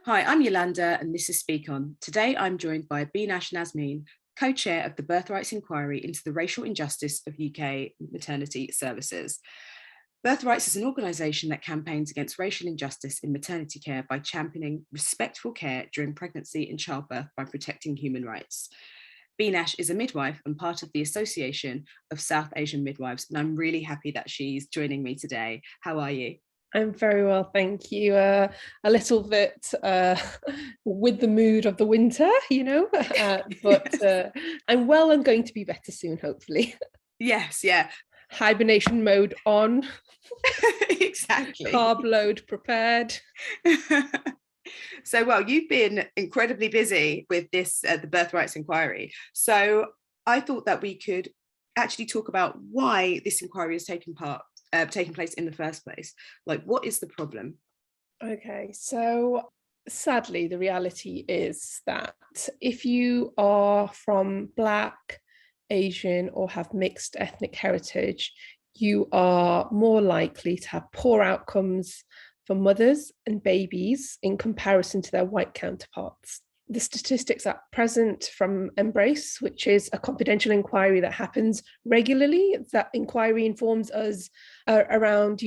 Hi, I'm Yolanda and this is Speak On. Today I'm joined by Benash Nazmeen, Co-Chair of the Birthrights Inquiry into the Racial Injustice of UK Maternity Services. Birthrights is an organisation that campaigns against racial injustice in maternity care by championing respectful care during pregnancy and childbirth by protecting human rights. Benash is a midwife and part of the Association of South Asian Midwives, and I'm really happy that she's joining me today. How are you? I'm very well, thank you. A little bit with the mood of the winter, but I'm well and going to be better soon, hopefully. Yes, yeah. Hibernation mode on. Exactly. Carb load prepared. So, well, you've been incredibly busy with this, the Birthrights Inquiry. So I thought that we could actually talk about why this inquiry is taking place in the first place. Like, what is the problem? Okay, so sadly, the reality is that if you are from Black, Asian, or have mixed ethnic heritage, you are more likely to have poor outcomes for mothers and babies in comparison to their white counterparts. The statistics at present from Embrace, which is a confidential inquiry that happens regularly, that inquiry informs us around,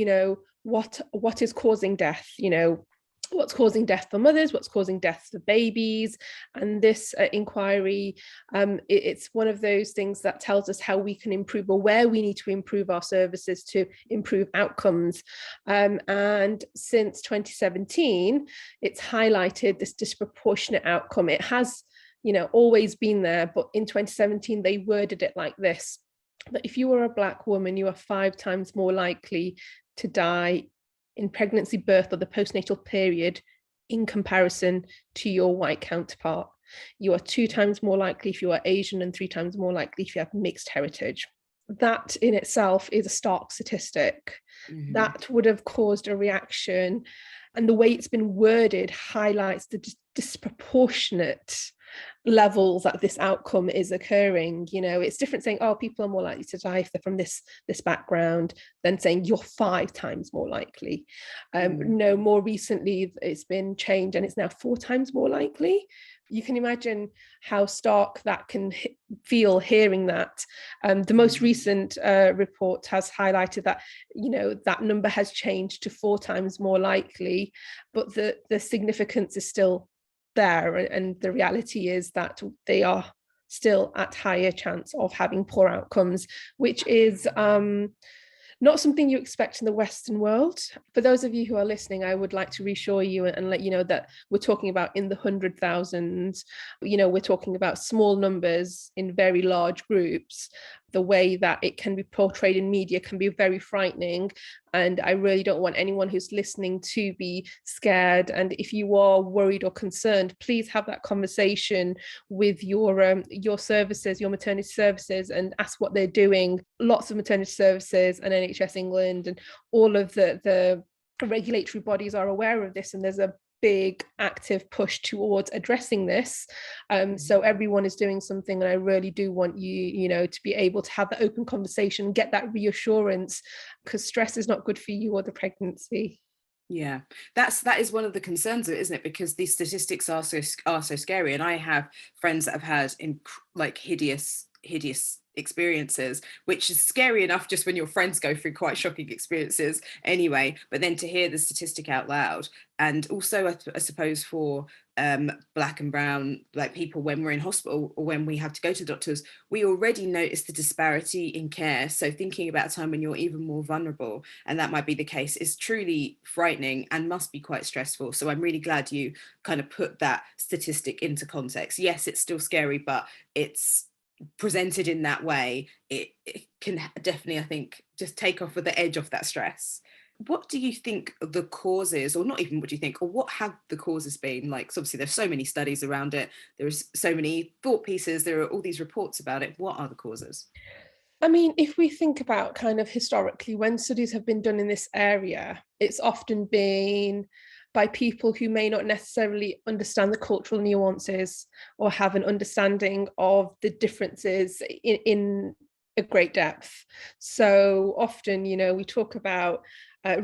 what is causing death, what's causing death for mothers, what's causing death for babies. And this inquiry, it's one of those things that tells us how we can improve or where we need to improve our services to improve outcomes. And since 2017, it's highlighted this disproportionate outcome. It has, always been there, but in 2017, they worded it like this: that if you are a Black woman, you are 5 times more likely to die in pregnancy, birth, or the postnatal period in comparison to your white counterpart. You are 2 times more likely if you are Asian and 3 times more likely if you have mixed heritage. That in itself is a stark statistic. Mm-hmm. That would have caused a reaction. And the way it's been worded highlights the disproportionate levels that this outcome is occurring. It's different saying, oh, people are more likely to die if they're from this background, than saying you're 5 times more likely. No, more recently it's been changed and it's now 4 times more likely. You can imagine how stark that can feel hearing that. The most recent report has highlighted that, that number has changed to 4 times more likely, but the significance is still there. And the reality is that they are still at higher chance of having poor outcomes, which is not something you expect in the Western world. For those of you who are listening, I would like to reassure you and let you know that we're talking about in the 100,000s. We're talking about small numbers in very large groups. The way that it can be portrayed in media can be very frightening. And I really don't want anyone who's listening to be scared. And if you are worried or concerned, please have that conversation with your services, your maternity services, and ask what they're doing. Lots of maternity services and NHS England and all of the regulatory bodies are aware of this, and there's a big active push towards addressing this. So everyone is doing something, and I really do want you, to be able to have that open conversation, get that reassurance, because stress is not good for you or the pregnancy. Yeah, that is one of the concerns of it, isn't it? Because these statistics are so scary, and I have friends that have had hideous experiences, which is scary enough just when your friends go through quite shocking experiences anyway, but then to hear the statistic out loud. And also I suppose for Black and brown people, when we're in hospital or when we have to go to doctors, we already notice the disparity in care. So thinking about a time when you're even more vulnerable, and that might be the case, is truly frightening and must be quite stressful. So I'm really glad you kind of put that statistic into context. Yes, it's still scary, but it's presented in that way, it can definitely, I think, just take off with the edge of that stress. What do you think the causes, or not even what do you think, or what have the causes been? So obviously there's so many studies around it, there's so many thought pieces, there are all these reports about it. What are the causes? I mean, if we think about kind of historically, when studies have been done in this area, it's often been by people who may not necessarily understand the cultural nuances or have an understanding of the differences in a great depth. So often, we talk about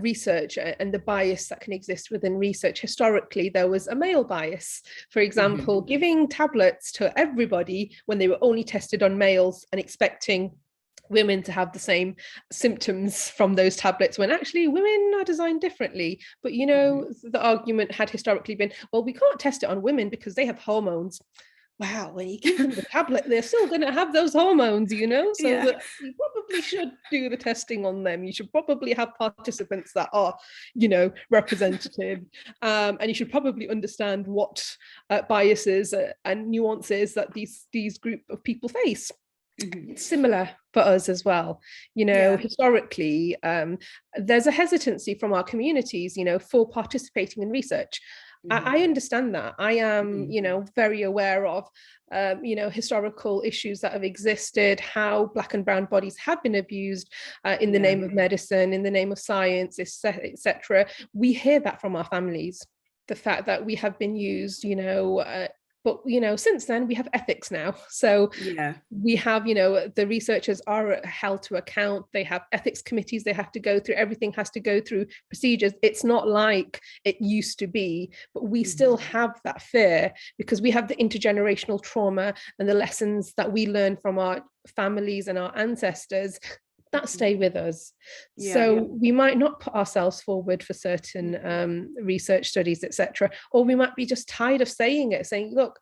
research and the bias that can exist within research. Historically, there was a male bias, for example, giving tablets to everybody when they were only tested on males and expecting women to have the same symptoms from those tablets, when actually women are designed differently. But the argument had historically been, well, we can't test it on women because they have hormones. Wow, when you give them the tablet, they're still going to have those hormones, so that you probably should do the testing on them. You should probably have participants that are, representative, and you should probably understand what biases and nuances that these group of people face. It's similar for us as well. Historically, there's a hesitancy from our communities, for participating in research. I understand that. I am, very aware of, historical issues that have existed, how Black and brown bodies have been abused in the name of medicine, in the name of science, etc. We hear that from our families, the fact that we have been used, but since then we have ethics now. So we have, the researchers are held to account. They have ethics committees they have to go through. Everything has to go through procedures. It's not like it used to be, but we still have that fear because we have the intergenerational trauma and the lessons that we learn from our families and our ancestors that stay with us. We might not put ourselves forward for certain research studies, etc., or we might be just tired of saying look,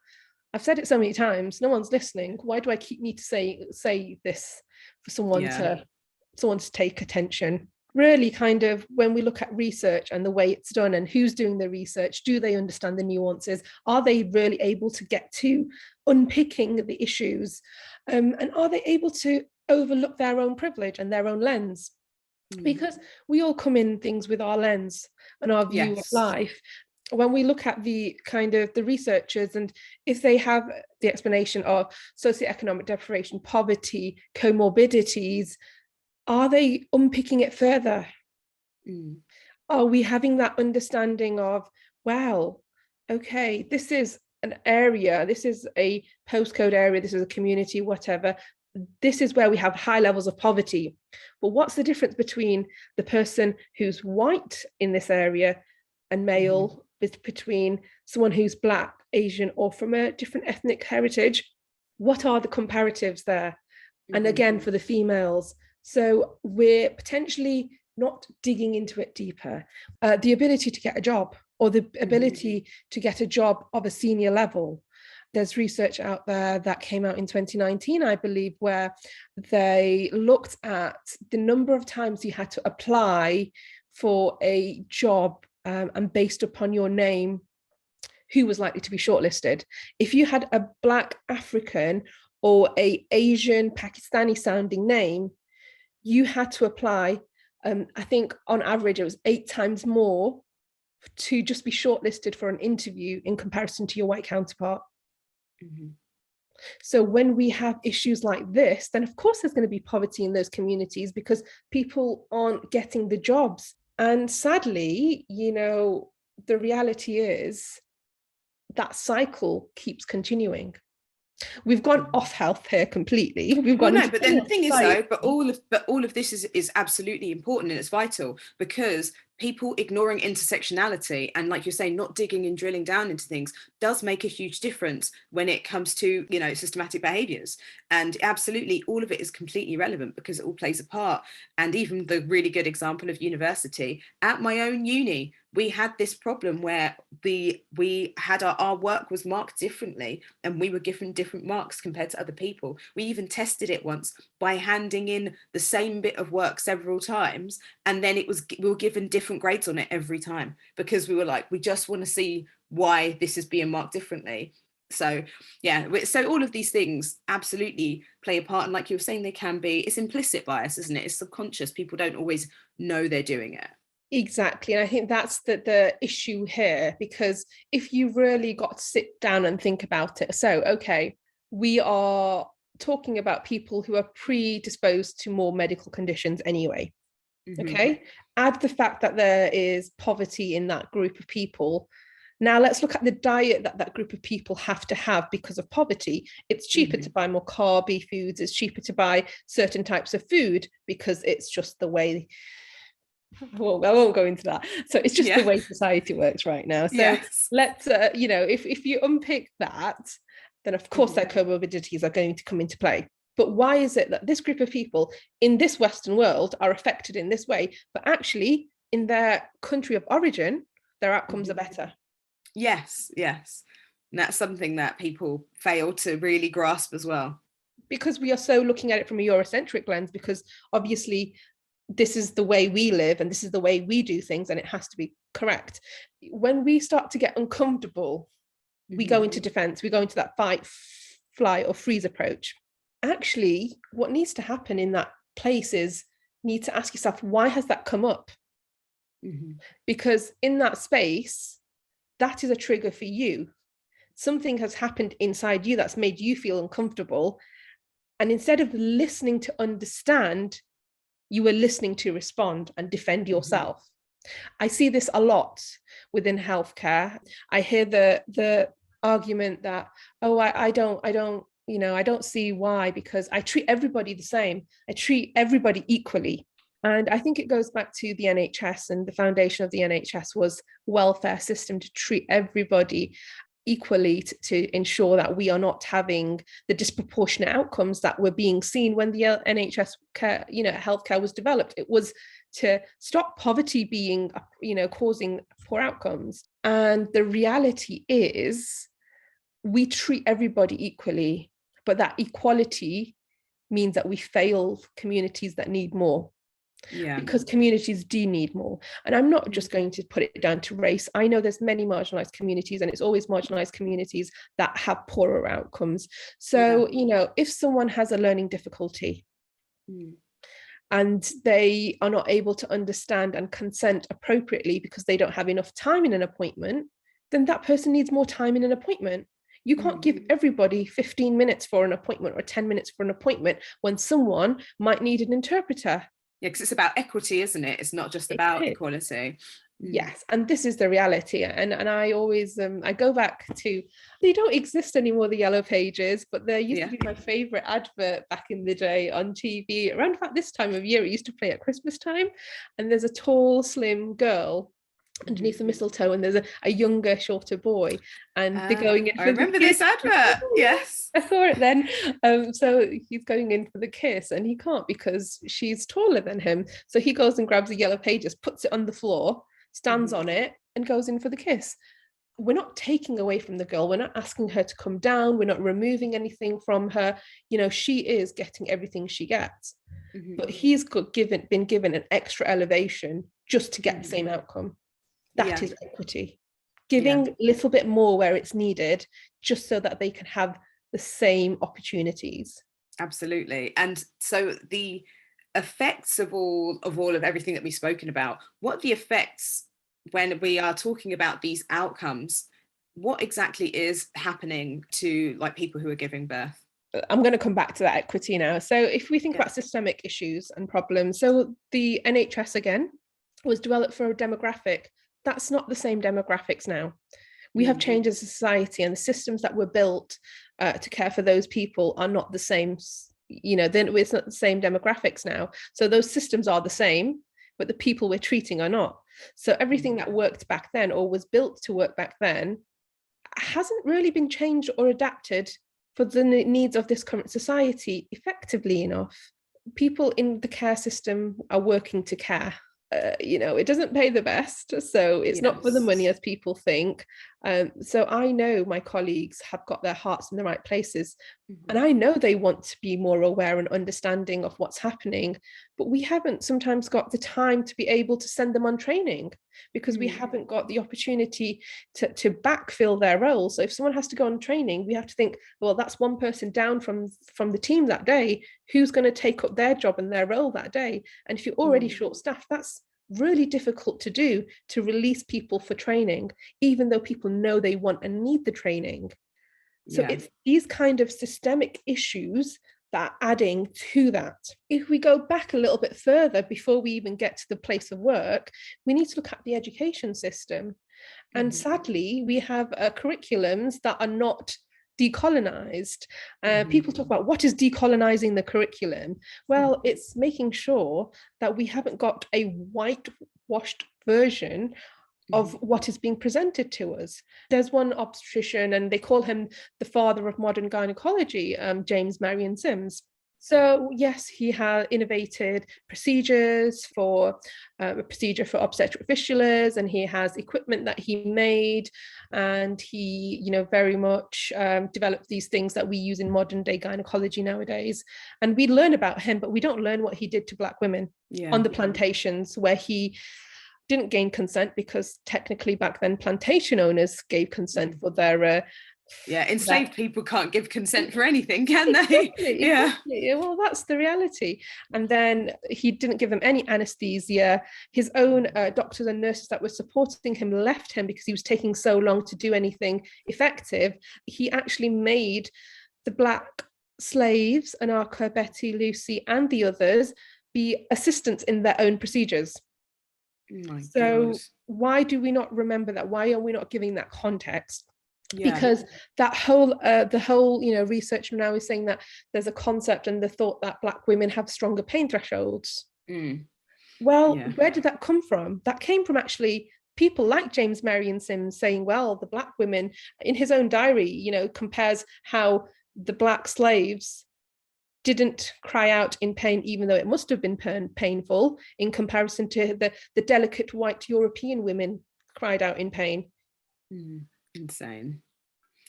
I've said it so many times, no one's listening. Why do I need to say this for someone to take attention? Really, kind of, when we look at research and the way it's done and who's doing the research, do they understand the nuances? Are they really able to get to unpicking the issues? And are they able to overlook their own privilege and their own lens? Because we all come in things with our lens and our view of life. When we look at the kind of the researchers, and if they have the explanation of socioeconomic deprivation, poverty, comorbidities, are they unpicking it further? Are we having that understanding of, wow, okay, this is an area, this is a postcode area, this is a community, whatever, this is where we have high levels of poverty. But what's the difference between the person who's white in this area and male, between someone who's Black, Asian, or from a different ethnic heritage? What are the comparatives there? And again, for the females. So we're potentially not digging into it deeper. The ability to get a job, or the ability to get a job of a senior level. There's research out there that came out in 2019, I believe, where they looked at the number of times you had to apply for a job, and based upon your name, who was likely to be shortlisted. If you had a Black African or a Asian Pakistani sounding name, you had to apply, I think on average, it was 8 times more to just be shortlisted for an interview in comparison to your white counterpart. So when we have issues like this, then of course there's going to be poverty in those communities because people aren't getting the jobs. And sadly, the reality is that cycle keeps continuing. We've gone off health here completely. We've gone. But then the thing is, though, but all of this is absolutely important and it's vital, because people ignoring intersectionality and, like you're saying, not digging and drilling down into things does make a huge difference when it comes to, systematic behaviors. And absolutely, all of it is completely relevant because it all plays a part. And even the really good example of university, at my own uni, we had this problem where we had our work was marked differently and we were given different marks compared to other people. We even tested it once by handing in the same bit of work several times, and then we were given different grades on it every time because we were like, we just want to see why this is being marked differently. So so all of these things absolutely play a part, and like you were saying, it's implicit bias, isn't it? It's subconscious. People don't always know they're doing it. Exactly. And I think that's the issue here, because if you really got to sit down and think about it, so, okay, we are talking about people who are predisposed to more medical conditions anyway. Okay. Add the fact that there is poverty in that group of people. Now let's look at the diet that group of people have to have because of poverty. It's cheaper to buy more carby foods. It's cheaper to buy certain types of food because it's just the way well, I won't go into that. So it's just the way society works right now. So let's, if you unpick that, then of course their comorbidities are going to come into play. But why is it that this group of people in this Western world are affected in this way, but actually in their country of origin, their outcomes are better? Yes. And that's something that people fail to really grasp as well. Because we are so looking at it from a Eurocentric lens, because obviously this is the way we live and this is the way we do things and it has to be correct. When we start to get uncomfortable, we go into defense, we go into that fight, flight or freeze approach. Actually, what needs to happen in that place is you need to ask yourself, why has that come up? Because in that space, that is a trigger for you. Something has happened inside you that's made you feel uncomfortable. And instead of listening to understand, you were listening to respond and defend yourself. I see this a lot within healthcare. I hear the argument that, oh, I don't see why, because I treat everybody the same. I treat everybody equally. And I think it goes back to the NHS, and the foundation of the NHS was welfare system to treat everybody equally to ensure that we are not having the disproportionate outcomes that were being seen when the NHS care, healthcare was developed. It was to stop poverty being, causing poor outcomes. And the reality is we treat everybody equally, but that equality means that we fail communities that need more. Because communities do need more. And I'm not just going to put it down to race. I know there's many marginalized communities, and it's always marginalized communities that have poorer outcomes. So, if someone has a learning difficulty and they are not able to understand and consent appropriately because they don't have enough time in an appointment, then that person needs more time in an appointment. You can't give everybody 15 minutes for an appointment or 10 minutes for an appointment when someone might need an interpreter. Yeah, because it's about equity, isn't it? It's not just about equality. Yes, and this is the reality. And I always I go back to, they don't exist anymore, the yellow pages, but there used to be my favorite advert back in the day on TV around about this time of year. It used to play at Christmas time, and there's a tall, slim girl underneath the mistletoe, and there's a younger, shorter boy, and they're going in for I remember this advert. Yes, I saw it then. So he's going in for the kiss, and he can't because she's taller than him. So he goes and grabs the yellow pages, puts it on the floor, stands on it, and goes in for the kiss. We're not taking away from the girl. We're not asking her to come down. We're not removing anything from her. She is getting everything she gets, but he's been given an extra elevation just to get the same outcome. That is equity. Giving a little bit more where it's needed, just so that they can have the same opportunities. Absolutely. And so the effects of all of everything that we've spoken about, what are the effects when we are talking about these outcomes? What exactly is happening to people who are giving birth? I'm going to come back to that equity now. So if we think about systemic issues and problems, so the NHS again was developed for a demographic. That's not the same demographics now. We have changed as a society, and the systems that were built to care for those people are not the same. It's not the same demographics now. So those systems are the same, but the people we're treating are not. So everything that worked back then, or was built to work back then, hasn't really been changed or adapted for the needs of this current society effectively enough. People in the care system are working to care. It doesn't pay the best, so it's not for the money as people think. So I know my colleagues have got their hearts in the right places, and I know they want to be more aware and understanding of what's happening, but we haven't sometimes got the time to be able to send them on training, because we haven't got the opportunity to backfill their role. So if someone has to go on training, we have to think, well, that's one person down from the team that day. Who's going to take up their job and their role that day? And if you're already short-staffed, that's really difficult to do, to release people for training, even though people know they want and need the training. So it's these kind of systemic issues that are adding to that. If we go back a little bit further, before we even get to the place of work, we need to look at the education system. And sadly, we have curriculums that are not decolonized. People talk about what is decolonizing the curriculum. Well, it's making sure that we haven't got a whitewashed version of what is being presented to us. There's one obstetrician, and they call him the father of modern gynecology, James Marion Sims. So yes, he had innovated procedures for a procedure for obstetric fistulas, and he has equipment that he made, and he, very much developed these things that we use in modern day gynecology nowadays. And we learn about him, but we don't learn what he did to Black women on the plantations, where he didn't gain consent, because technically back then plantation owners gave consent for their enslaved people can't give consent for anything, can they? Exactly. Well, that's the reality. And then he didn't give them any anesthesia. His own doctors and nurses that were supporting him left him because he was taking so long to do anything effective. He actually made the Black slaves, Anarcha, Betty, Lucy, and the others, be assistants in their own procedures. So why do we not remember that? Why are we not giving that context? Because that the whole research now is saying that there's a concept and the thought that Black women have stronger pain thresholds. Well, where did that come from? That came from actually people like James Marion Sims saying, well, the Black women, in his own diary, compares how the Black slaves didn't cry out in pain, even though it must have been painful, in comparison to the delicate white European women cried out in pain. Insane.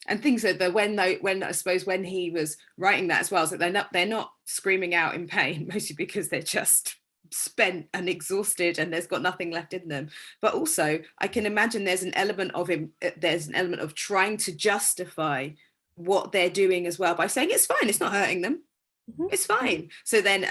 And things that when I suppose when he was writing that as well, so they're not screaming out in pain, mostly because they're just spent and exhausted and there's got nothing left in them. But also I can imagine there's an element of trying to justify what they're doing as well by saying it's fine, it's not hurting them. It's fine. So then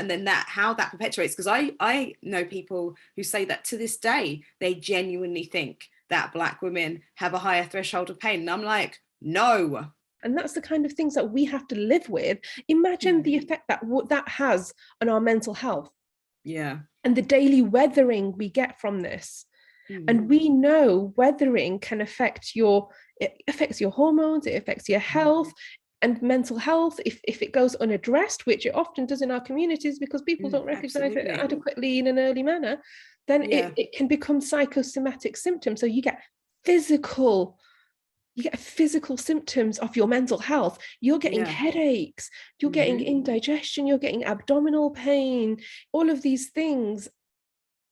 how that perpetuates, because I know people who say that to this day they genuinely think that Black women have a higher threshold of pain, and I'm like, no. And that's the kind of things that we have to live with. Imagine the effect that has on our mental health, and the daily weathering we get from this. And we know weathering can affect it affects your hormones, it affects your health and mental health if it goes unaddressed, which it often does in our communities because people don't recognize it adequately in an early manner. Then it can become psychosomatic symptoms. So you get physical symptoms of your mental health. You're getting headaches, you're getting indigestion, you're getting abdominal pain, all of these things.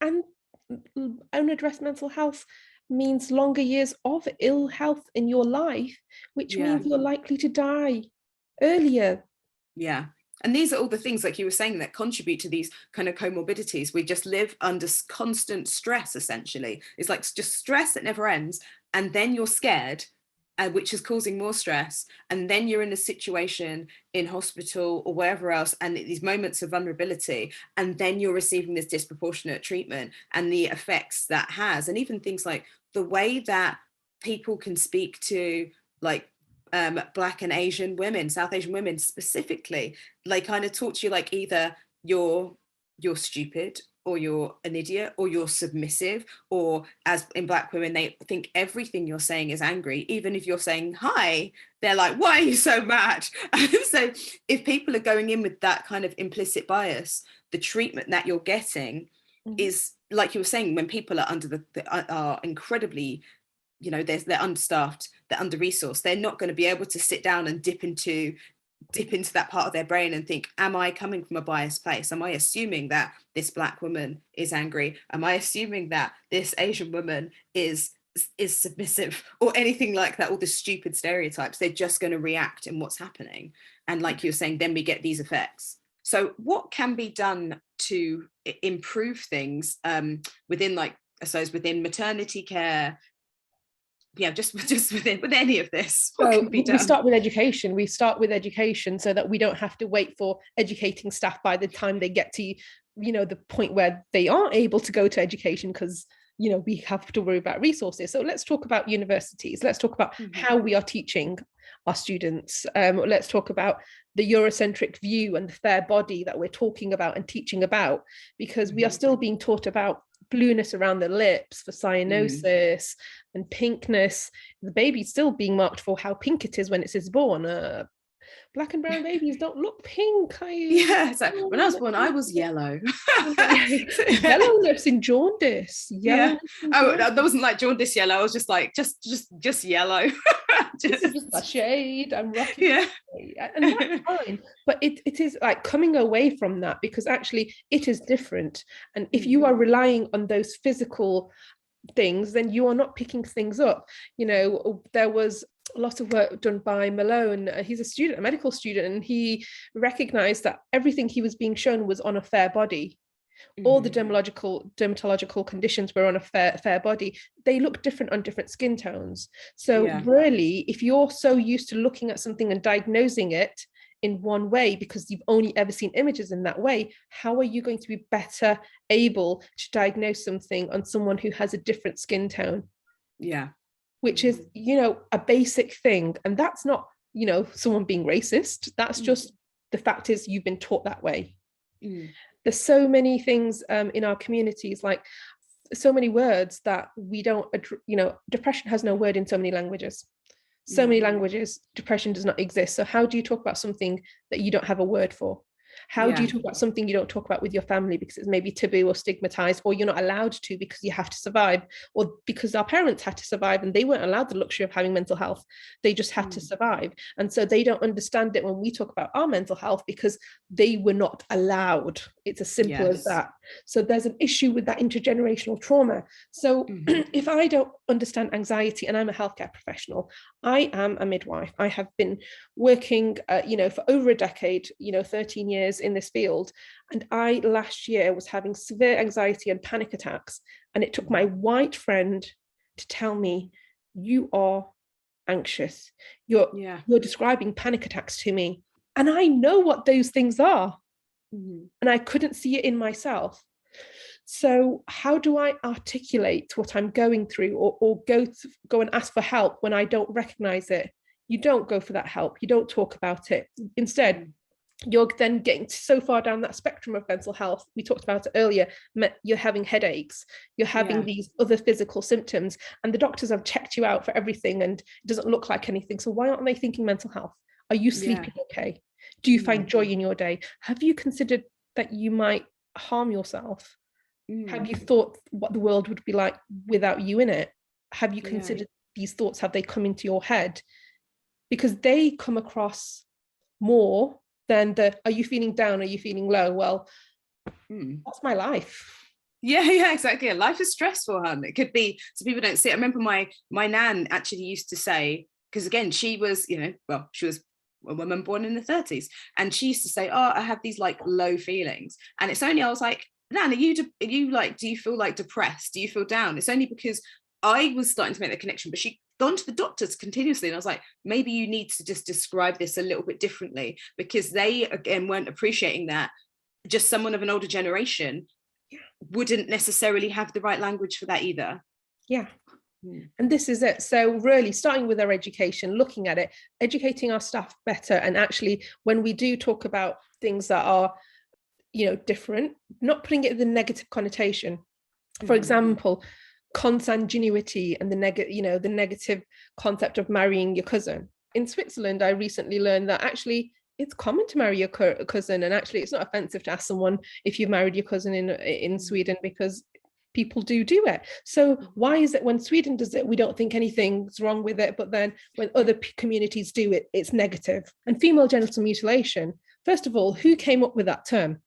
And unaddressed mental health means longer years of ill health in your life, which means you're likely to die earlier. And these are all the things, like you were saying, that contribute to these kind of comorbidities. We just live under constant stress, essentially. It's like just stress that never ends. And then you're scared, which is causing more stress. And then you're in a situation in hospital or wherever else, and these moments of vulnerability. And then you're receiving this disproportionate treatment and the effects that has. And even things like the way that people can speak to like Black and Asian women, South Asian women specifically, like kind of talk to you like either you're stupid, or you're an idiot, or you're submissive, or as in Black women, they think everything you're saying is angry. Even if you're saying hi, they're like, why are you so mad? So if people are going in with that kind of implicit bias, the treatment that you're getting is, like you were saying, when people are are incredibly, they're understaffed, they're under-resourced, they're not going to be able to sit down and dip into that part of their brain and think, am I coming from a biased place? Am I assuming that this Black woman is angry? Am I assuming that this Asian woman is submissive, or anything like that? All the stupid stereotypes. They're just going to react in what's happening. And like you were saying, then we get these effects. So what can be done to improve things within, like, I suppose, within maternity care? Just with any of this, what can be done? We start with education so that we don't have to wait for educating staff by the time they get to the point where they aren't able to go to education, because we have to worry about resources. So let's talk about universities. Let's talk about how we are teaching our students. Let's talk about the Eurocentric view and the fair body that we're talking about and teaching about, because we are still being taught about blueness around the lips for Mm. cyanosis and pinkness. The baby's still being marked for how pink it is when it's born. Black and brown babies don't look pink. Yeah, so when I was born, I was yellow. Yellowness and jaundice. Yeah. Yellowness and Oh, jaundice. that wasn't like jaundice yellow. I was just like, just yellow. This is just a shade. I'm rocking. Yeah. And that's fine. But it is like coming away from that, because actually it is different. And if you are relying on those physical things, then you are not picking things up. You know, there was a lot of work done by Malone. He's a student, a medical student, and he recognized that everything he was being shown was on a fair body. All the dermatological conditions were on a fair body. They look different on different skin tones. So really, if you're so used to looking at something and diagnosing it in one way because you've only ever seen images in that way, how are you going to be better able to diagnose something on someone who has a different skin tone? Yeah. Which is, you know, a basic thing. And that's not, you know, someone being racist. That's just the fact is you've been taught that way. There's so many things in our communities, like so many words that we don't, you know, depression has no word in so many languages. So many languages, depression does not exist. So how do you talk about something that you don't have a word for? How do you talk about something you don't talk about with your family because it's maybe taboo or stigmatized, or you're not allowed to because you have to survive, or because our parents had to survive and they weren't allowed the luxury of having mental health. They just had to survive. And so they don't understand it when we talk about our mental health because they were not allowed. It's as simple as that. So there's an issue with that intergenerational trauma. So if I don't understand anxiety, and I'm a healthcare professional, I am a midwife. I have been working, you know, for over a decade, you know, 13 years in this field. And I last year was having severe anxiety and panic attacks. And it took my white friend to tell me, you are anxious. You're describing panic attacks to me. And I know what those things are. And I couldn't see it in myself. So how do I articulate what I'm going through, or go and ask for help when I don't recognize it? You don't go for that help. You don't talk about it. Instead, you're then getting so far down that spectrum of mental health. We talked about it earlier. You're having headaches. You're having these other physical symptoms, and the doctors have checked you out for everything and it doesn't look like anything. So why aren't they thinking mental health? Are you sleeping okay? Do you find joy in your day? Have you considered that you might harm yourself? Have you thought what the world would be like without you in it? Have you considered these thoughts? Have they come into your head? Because they come across more than are you feeling down? Are you feeling low? Well, that's my life. Yeah, exactly. Life is stressful, hun. It could be, so people don't see it. I remember my nan actually used to say, because again, she was, you know, well, she was a woman born in the 30s, and she used to say, oh, I have these like low feelings. And it's only, I was like, Nan, are you like, do you feel like depressed? Do you feel down? It's only because I was starting to make that connection, but she'd gone to the doctors continuously. And I was like, maybe you need to just describe this a little bit differently, because they, again, weren't appreciating that just someone of an older generation wouldn't necessarily have the right language for that either. Yeah. And this is it. So really starting with our education, looking at it, educating our staff better. And actually, when we do talk about things that are, you know, different, not putting it in the negative connotation. For example, consanguinity and the negative concept of marrying your cousin. In Switzerland, I recently learned that actually it's common to marry your cousin, and actually it's not offensive to ask someone if you've married your cousin in Sweden, because people do it. So why is it when Sweden does it, we don't think anything's wrong with it, but then when other communities do it, it's negative? And female genital mutilation, first of all, who came up with that term?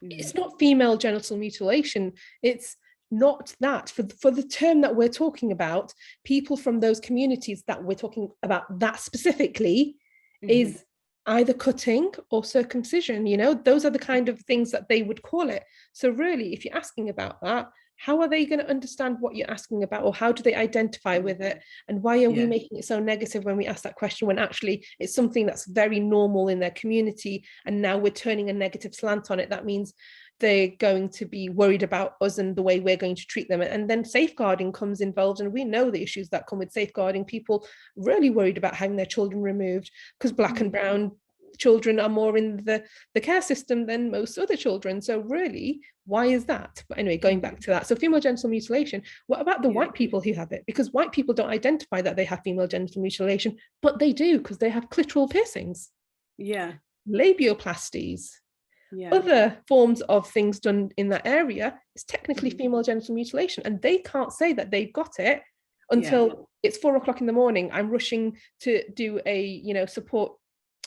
It's not female genital mutilation. It's not that. For the term that we're talking about, people from those communities that we're talking about that specifically is either cutting or circumcision. You know, those are the kind of things that they would call it. So really, if you're asking about that, how are they going to understand what you're asking about, or how do they identify with it? And why are we making it so negative when we ask that question, when actually it's something that's very normal in their community, and now we're turning a negative slant on it? That means they're going to be worried about us and the way we're going to treat them. And then safeguarding comes involved, and we know the issues that come with safeguarding. People really worried about having their children removed because black and brown children are more in the care system than most other children. So really, why is that? But anyway, going back to that. So female genital mutilation, what about the white people who have it? Because white people don't identify that they have female genital mutilation, but they do, because they have clitoral piercings. Yeah. Labioplasties. Yeah. Other forms of things done in that area is technically female genital mutilation, and they can't say that they've got it until it's 4 o'clock in the morning. I'm rushing to do a, support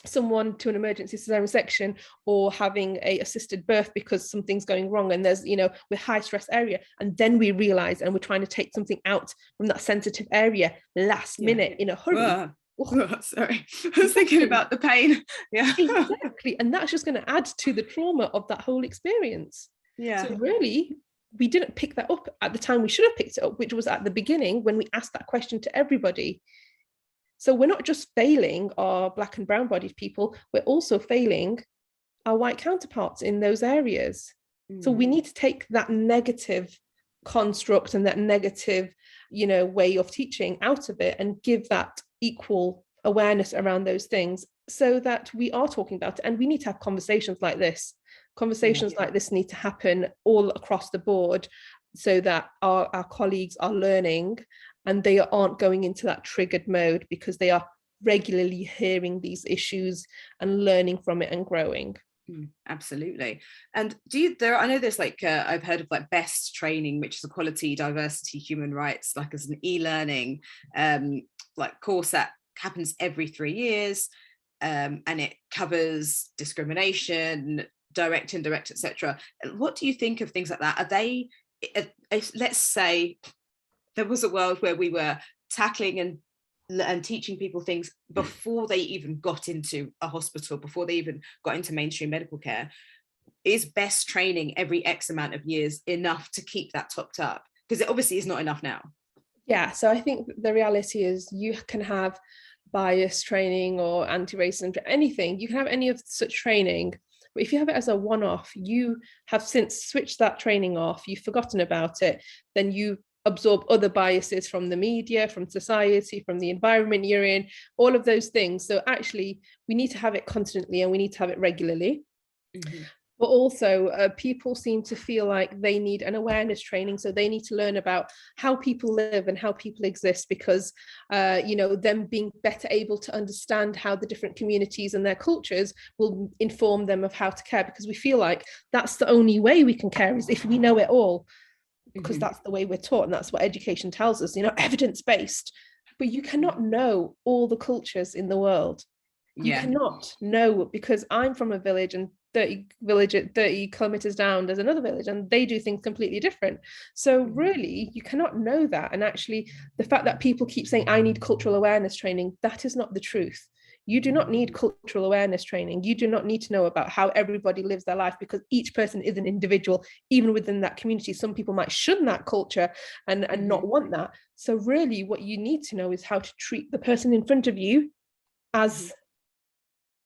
someone to an emergency cesarean section, or having a assisted birth because something's going wrong and there's, with high stress area, and then we realize, and we're trying to take something out from that sensitive area last minute in a hurry. Oh, sorry, I was thinking about the pain. Yeah, exactly. And that's just going to add to the trauma of that whole experience. Yeah. So really, we didn't pick that up at the time we should have picked it up, which was at the beginning when we asked that question to everybody. So we're not just failing our Black and brown bodied people, we're also failing our white counterparts in those areas. So we need to take that negative construct and that negative, way of teaching out of it, and give that equal awareness around those things, so that we are talking about it. And we need to have conversations like this. Conversations like this need to happen all across the board, so that our colleagues are learning and they aren't going into that triggered mode, because they are regularly hearing these issues and learning from it and growing. Absolutely. And I know there's I've heard of BEST training, which is equality, diversity, human rights, as an e-learning course that happens every 3 years, and it covers discrimination, direct, indirect, etc. What do you think of things like that? Are they, let's say there was a world where we were tackling and teaching people things before they even got into a hospital, before they even got into mainstream medical care, is BEST training every X amount of years enough to keep that topped up? Because it obviously is not enough now. Yeah, so I think the reality is you can have bias training or anti-racism, anything. You can have any of such training, but if you have it as a one-off, you have since switched that training off, you've forgotten about it, then you absorb other biases from the media, from society, from the environment you're in, all of those things. So actually, we need to have it constantly, and we need to have it regularly. But also, people seem to feel like they need an awareness training. So they need to learn about how people live and how people exist, because, them being better able to understand how the different communities and their cultures will inform them of how to care, because we feel like that's the only way we can care, is if we know it all. Because that's the way we're taught, and that's what education tells us, evidence-based. But you cannot know all the cultures in the world. You cannot know, because I'm from a village, and 30 kilometers down there's another village, and they do things completely different. So really, you cannot know that. And actually, the fact that people keep saying, I need cultural awareness training, that is not the truth. You do not need cultural awareness training. You do not need to know about how everybody lives their life, because each person is an individual, even within that community. Some people might shun that culture and not want that. So really, what you need to know is how to treat the person in front of you as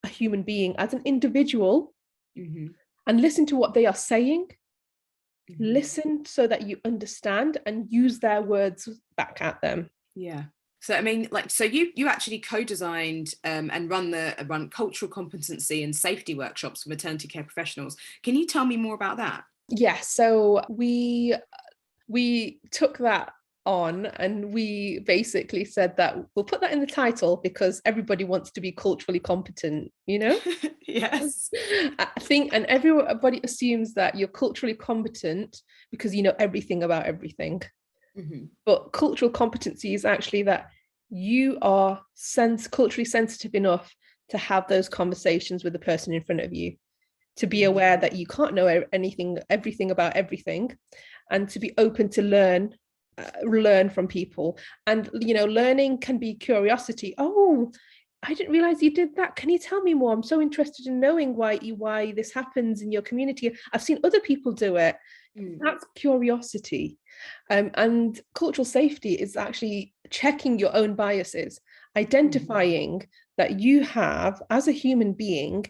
a human being, as an individual, and listen to what they are saying. Listen so that you understand and use their words back at them. Yeah. So I mean, so you actually co-designed and run cultural competency and safety workshops for maternity care professionals. Can you tell me more about that? Yeah, so we took that on, and we basically said that we'll put that in the title because everybody wants to be culturally competent, Yes. I think, and everybody assumes that you're culturally competent because you know everything about everything. But cultural competency is actually that you are culturally sensitive enough to have those conversations with the person in front of you, to be aware that you can't know everything about everything, and to be open to learn from people. And learning can be curiosity. Oh, I didn't realize you did that. Can you tell me more? I'm so interested in knowing why this happens in your community. I've seen other people do it. That's curiosity. And cultural safety is actually checking your own biases, identifying that you have, as a human being,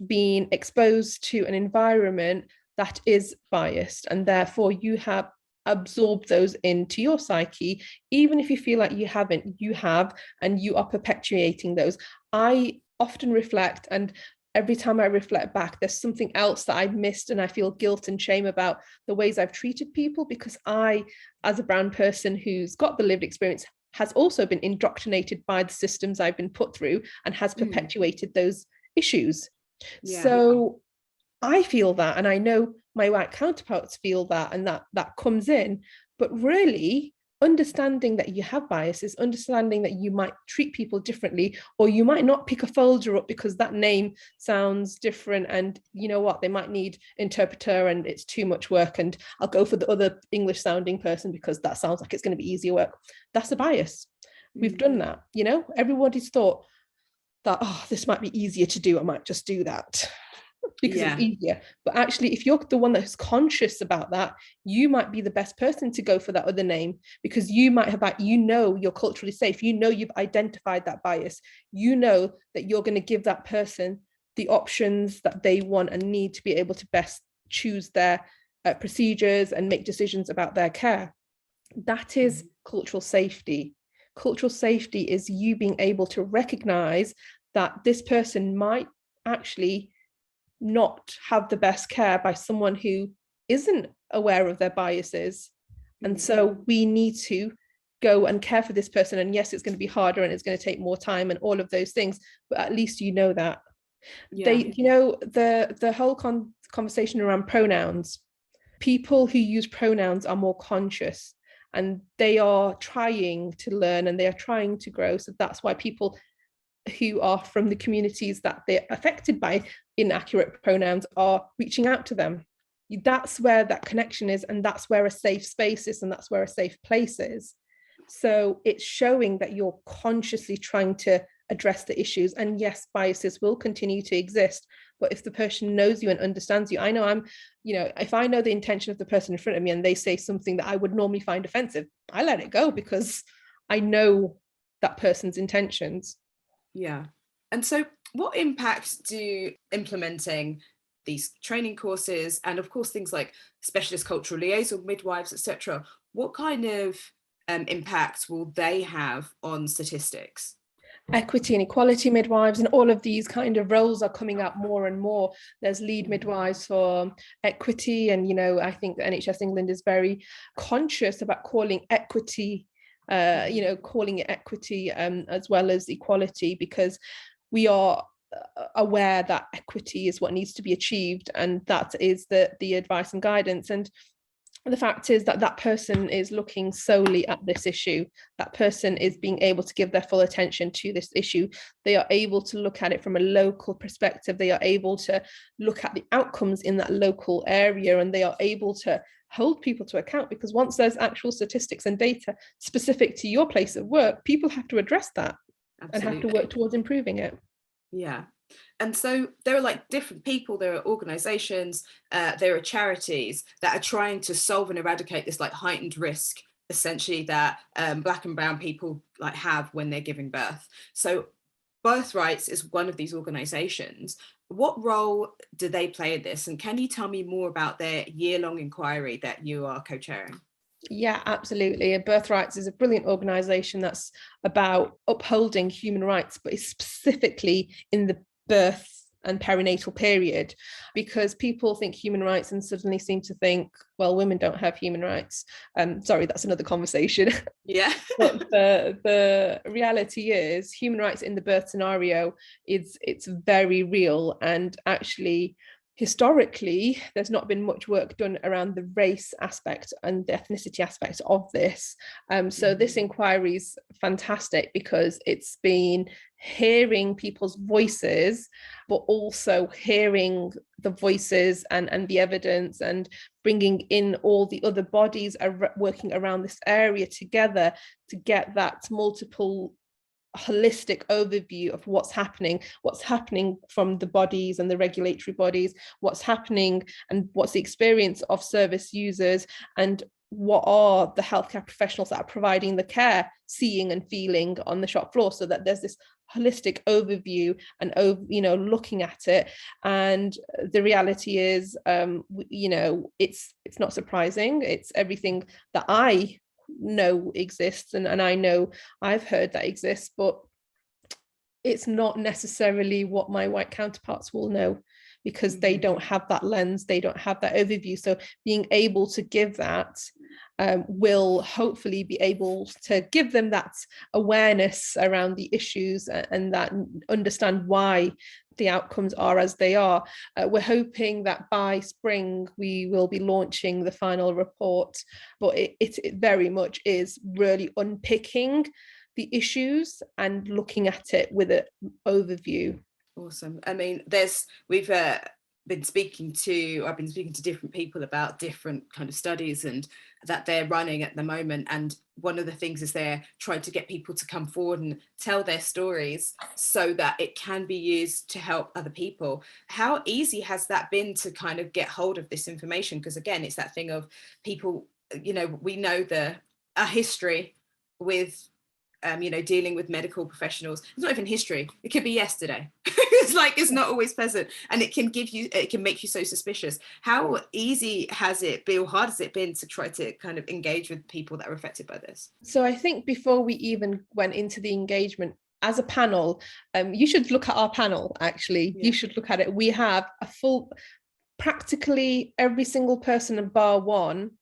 been exposed to an environment that is biased, and therefore you have absorbed those into your psyche. Even if you feel like you haven't, you have, and you are perpetuating those. I often reflect, and every time I reflect back, there's something else that I've missed, and I feel guilt and shame about the ways I've treated people, because I, as a brown person who's got the lived experience, has also been indoctrinated by the systems I've been put through and has perpetuated those issues. So I feel that, and I know my white counterparts feel that, and that comes in. But really, understanding that you have biases, understanding that you might treat people differently, or you might not pick a folder up because that name sounds different, and you know what, they might need interpreter and it's too much work, and I'll go for the other English sounding person because that sounds like it's going to be easier work. That's a bias. We've done that. Everybody's thought that, oh, this might be easier to do, I might just do that because it's easier. But actually, if you're the one that's conscious about that, you might be the best person to go for that other name, because you might have, you're culturally safe, you've identified that bias, that you're going to give that person the options that they want and need to be able to best choose their procedures and make decisions about their care. That is cultural safety. Cultural safety is you being able to recognize that this person might actually not have the best care by someone who isn't aware of their biases. And so we need to go and care for this person. And yes, it's going to be harder and it's going to take more time and all of those things, but at least you know that. The whole conversation around pronouns, people who use pronouns are more conscious, and they are trying to learn and they are trying to grow. So that's why people who are from the communities that they're affected by inaccurate pronouns are reaching out to them. That's where that connection is, and that's where a safe space is, and that's where a safe place is. So it's showing that you're consciously trying to address the issues. And yes, biases will continue to exist, but if the person knows you and understands you, if I know the intention of the person in front of me and they say something that I would normally find offensive, I let it go because I know that person's intentions. Yeah. And so what impact do implementing these training courses, and of course things like specialist cultural liaison midwives, etc., what kind of impact will they have on statistics? Equity and equality midwives and all of these kind of roles are coming up more and more. There's lead midwives for equity, and I think the NHS England is very conscious about calling equity calling it equity as well as equality, because we are aware that equity is what needs to be achieved, and that is the advice and guidance. And the fact is that person is looking solely at this issue. That person is being able to give their full attention to this issue. They are able to look at it from a local perspective. They are able to look at the outcomes in that local area, and they are able to hold people to account, because once there's actual statistics and data specific to your place of work, people have to address that. Absolutely. And have to work towards improving it. Yeah. And so there are like different people, there are organizations, there are charities that are trying to solve and eradicate this like heightened risk, essentially, that Black and brown people like have when they're giving birth. So Birthrights is one of these organizations. What role do they play in this? And can you tell me more about their year-long inquiry that you are co-chairing? Yeah, absolutely. Birthrights is a brilliant organisation that's about upholding human rights, but it's specifically in the birth and perinatal period, because people think human rights and suddenly seem to think, well, women don't have human rights. Sorry, that's another conversation. Yeah. But the reality is human rights in the birth scenario it's very real, and actually historically there's not been much work done around the race aspect and the ethnicity aspect of this. So this inquiry is fantastic because it's been hearing people's voices, but also hearing the voices and the evidence, and bringing in all the other bodies are working around this area together to get that multiple holistic overview of what's happening from the bodies and the regulatory bodies, what's happening and what's the experience of service users, and what are the healthcare professionals that are providing the care seeing and feeling on the shop floor, so that there's this holistic overview and looking at it. And the reality is it's not surprising. It's everything that I know exists, and I know I've heard that exists, but it's not necessarily what my white counterparts will know, because they don't have that lens, they don't have that overview. So being able to give that will hopefully be able to give them that awareness around the issues, and that understand why the outcomes are as they are. We're hoping that by spring we will be launching the final report, but it very much is really unpicking the issues and looking at it with an overview. Awesome. I mean, I've been speaking to different people about different kind of studies and that they're running at the moment, and one of the things is they're trying to get people to come forward and tell their stories so that it can be used to help other people. How easy has that been to kind of get hold of this information? Because again, it's that thing of people, we know a history with dealing with medical professionals. It's not even history, it could be yesterday. It's not always pleasant, and it can make you so suspicious. How easy has it been, or hard has it been to try to kind of engage with people that are affected by this? So I think before we even went into the engagement as a panel, you should look at our panel, actually. You should look at it. We have a full, practically every single person in bar one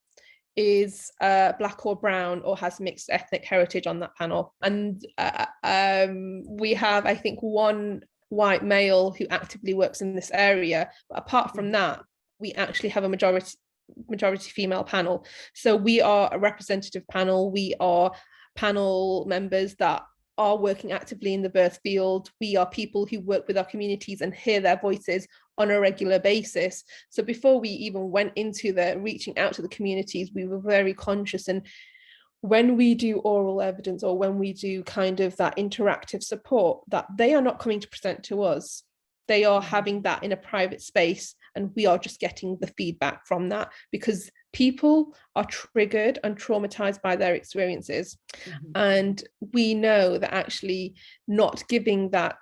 is black or brown or has mixed ethnic heritage on that panel. And we have, I think, one white male who actively works in this area. But apart from that, we actually have a majority female panel. So we are a representative panel. We are panel members that are working actively in the birth field. We are people who work with our communities and hear their voices on a regular basis. So before we even went into the reaching out to the communities, we were very conscious. And when we do oral evidence, or when we do kind of that interactive support, that they are not coming to present to us. They are having that in a private space, and we are just getting the feedback from that, because people are triggered and traumatized by their experiences. And we know that actually not giving that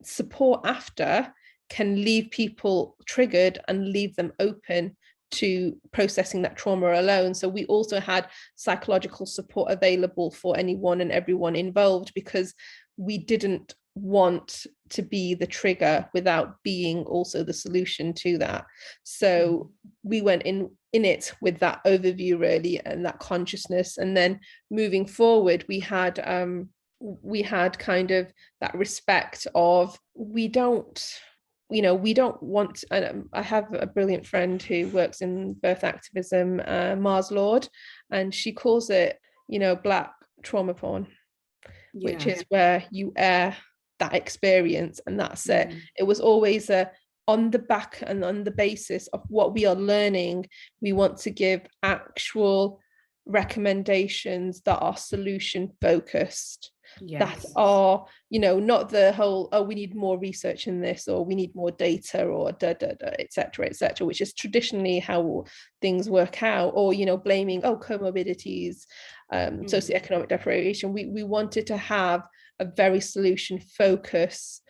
support after can leave people triggered and leave them open to processing that trauma alone. So we also had psychological support available for anyone and everyone involved, because we didn't want to be the trigger without being also the solution to that. So we went in it with that overview, really, and that consciousness. And then moving forward, we had kind of that respect of, we don't want, and I have a brilliant friend who works in birth activism, Mars Lord, and she calls it, black trauma porn, which is where you air that experience and that's it. It was always on the back and on the basis of what we are learning. We want to give actual recommendations that are solution focused, that are, not the whole, we need more research in this, or we need more data, or etc., which is traditionally how things work out, or blaming comorbidities, socioeconomic deprivation. We wanted to have a very solution focus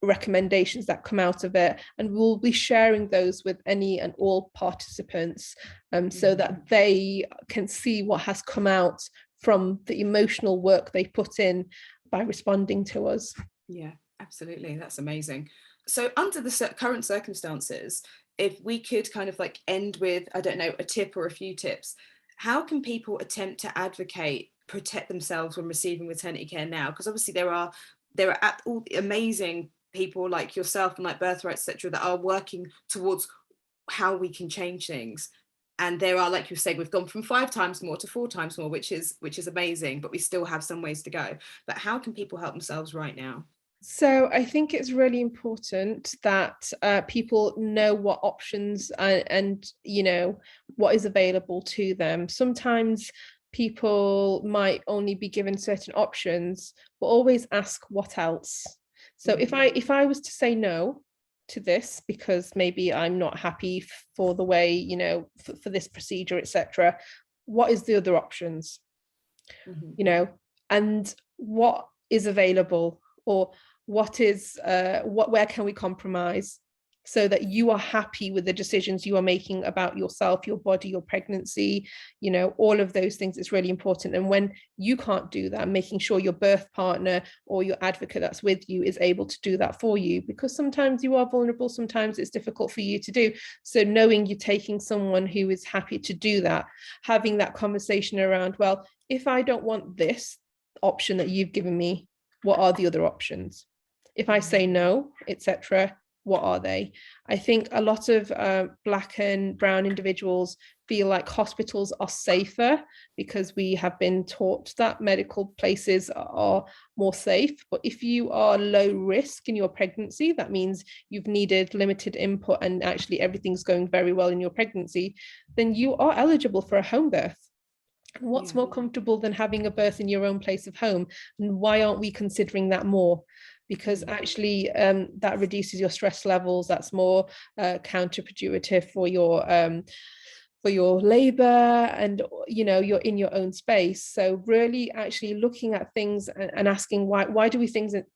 recommendations that come out of it, and we'll be sharing those with any and all participants, so that they can see what has come out from the emotional work they put in by responding to us. Yeah, absolutely. That's amazing. So under the current circumstances, if we could kind of end with, I don't know, a tip or a few tips, how can people attempt to protect themselves when receiving maternity care now? Because obviously there are all amazing people like yourself and like Birthrights, etc., that are working towards how we can change things. And there are, like you said, we've gone from 5 times more to 4 times more, which is amazing, but we still have some ways to go. But how can people help themselves right now? So I think it's really important that people know what options and what is available to them. Sometimes people might only be given certain options, but always ask what else. So if I was to say no to this because maybe I'm not happy for the way, for this procedure, etc., what is the other options? And what is available, or what is where can we compromise? so that you are happy with the decisions you are making about yourself, your body, your pregnancy, all of those things is really important. And when you can't do that, making sure your birth partner or your advocate that's with you is able to do that for you, because sometimes you are vulnerable, sometimes it's difficult for you to do. So knowing you're taking someone who is happy to do that, having that conversation around, well, if I don't want this option that you've given me, what are the other options? If I say no, etc., what are they? I think a lot of Black and brown individuals feel like hospitals are safer because we have been taught that medical places are more safe. But if you are low risk in your pregnancy, that means you've needed limited input and actually everything's going very well in your pregnancy, then you are eligible for a home birth. What's more comfortable than having a birth in your own place of home? And why aren't we considering that more? Because actually that reduces your stress levels. That's more counterproductive for your labor, and you're in your own space. So really actually looking at things and asking why do we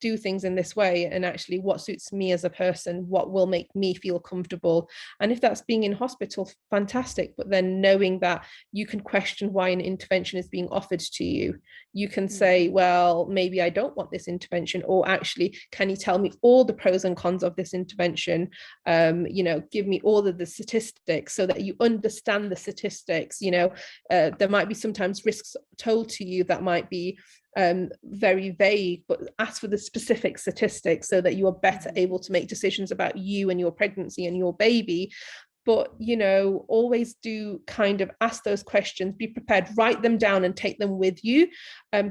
do things in this way, and actually what suits me as a person, what will make me feel comfortable. And if that's being in hospital, fantastic, but then knowing that you can question why an intervention is being offered to you. You can say, well, maybe I don't want this intervention, or actually, can you tell me all the pros and cons of this intervention? Give me all of the statistics so that you understand the statistics. There might be sometimes risks told to you that might be very vague, but ask for the specific statistics so that you are better able to make decisions about you and your pregnancy and your baby. But always do kind of ask those questions, be prepared, write them down and take them with you,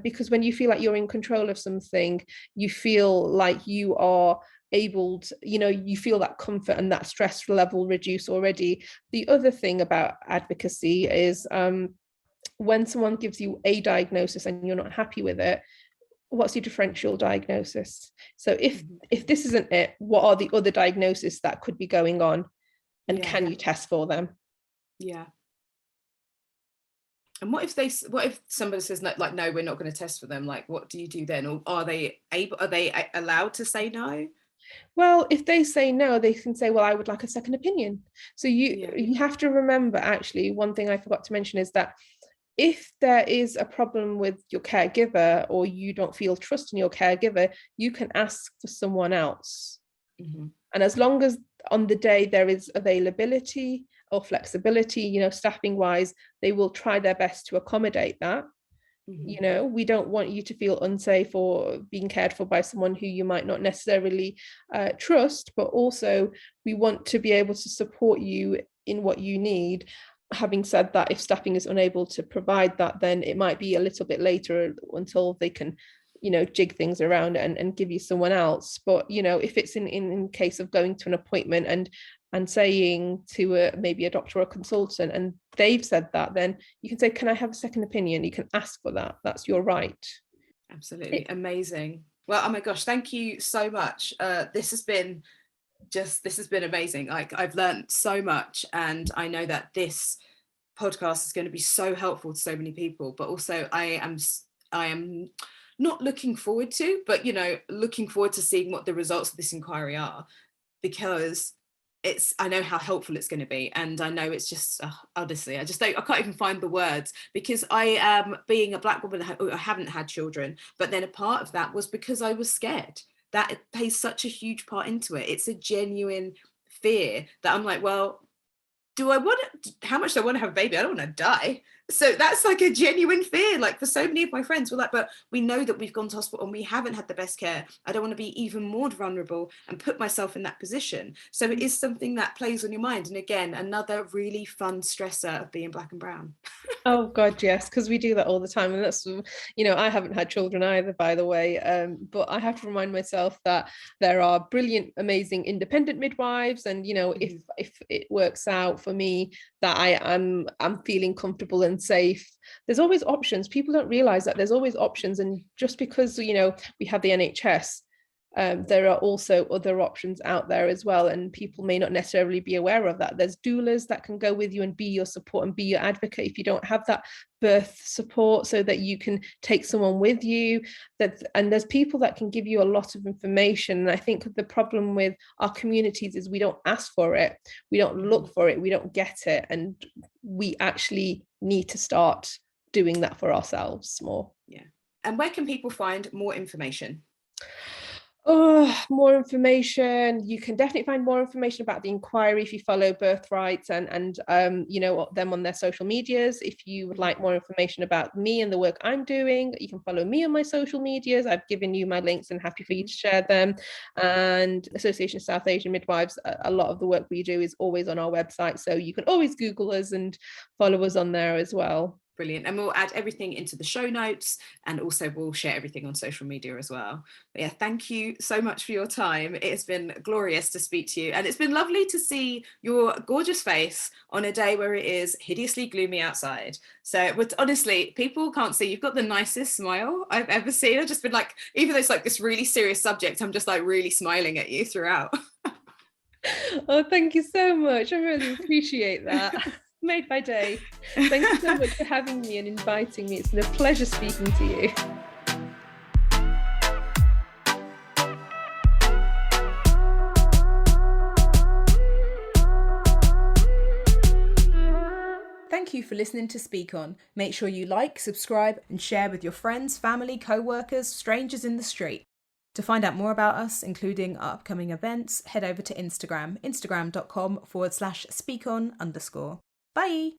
because when you feel like you're in control of something, you feel like you are able to, you feel that comfort and that stress level reduce already. The other thing about advocacy is when someone gives you a diagnosis and you're not happy with it, what's your differential diagnosis? So if this isn't it, what are the other diagnoses that could be going on? And can you test for them? Yeah. And what if somebody says no, like, no, we're not going to test for them? Like, what do you do then? Or are they allowed to say no? Well, if they say no, they can say, well, I would like a second opinion. So you have to remember, actually, one thing I forgot to mention is that if there is a problem with your caregiver, or you don't feel trust in your caregiver, you can ask for someone else. And as long as on the day there is availability or flexibility, staffing wise, they will try their best to accommodate that. We don't want you to feel unsafe or being cared for by someone who you might not necessarily trust, but also we want to be able to support you in what you need. Having said that, if staffing is unable to provide that, then it might be a little bit later until they can jig things around and give you someone else. But if it's in case of going to an appointment and saying to maybe a doctor or a consultant, and they've said that, then you can say, can I have a second opinion? You can ask for that. That's your right. Absolutely. Amazing. Well, oh my gosh, thank you so much. This has been amazing. Like, I've learned so much, and I know that this podcast is going to be so helpful to so many people. But also I am not looking forward to, but looking forward to seeing what the results of this inquiry are, because I know how helpful it's going to be. And I know it's just, honestly, I can't even find the words, because I am being a Black woman, I haven't had children, but then a part of that was because I was scared. That plays such a huge part into it. It's a genuine fear that I'm like, well, how much do I want to have a baby? I don't want to die. So that's like a genuine fear. Like, for so many of my friends, we're like, but we know that we've gone to hospital and we haven't had the best care. I don't want to be even more vulnerable and put myself in that position. So it is something that plays on your mind. And again, another really fun stressor of being Black and brown. Oh God, yes, because we do that all the time. And that's, I haven't had children either, by the way, but I have to remind myself that there are brilliant, amazing independent midwives. And if it works out for me that I'm feeling comfortable and safe, there's always options. People don't realize that there's always options. And just because we have the NHS, there are also other options out there as well, and people may not necessarily be aware of that. There's doulas that can go with you and be your support and be your advocate if you don't have that birth support, so that you can take someone with you. And there's people that can give you a lot of information. And I think the problem with our communities is we don't ask for it, we don't look for it, we don't get it, and we actually need to start doing that for ourselves more. Yeah. And where can people find more information? More information. You can definitely find more information about the inquiry if you follow Birthrights and you know, them on their social medias. If you would like more information about me and the work I'm doing, you can follow me on my social medias. I've given you my links and happy for you to share them. And Association of South Asian Midwives, a lot of the work we do is always on our website, so you can always Google us and follow us on there as well. Brilliant. And we'll add everything into the show notes, and also we'll share everything on social media as well. But yeah, thank you so much for your time. It's been glorious to speak to you, and it's been lovely to see your gorgeous face on a day where it is hideously gloomy outside. So honestly, people can't see, you've got the nicest smile I've ever seen. I've just been like, even though it's like this really serious subject, I'm just like really smiling at you throughout. Oh, thank you so much. I really appreciate that. Made my day. Thank you so much for having me and inviting me. It's been a pleasure speaking to you. Thank you for listening to Speak On. Make sure you like, subscribe, and share with your friends, family, co-workers, strangers in the street. To find out more about us, including our upcoming events, head over to Instagram, instagram.com/speakon_. Bye!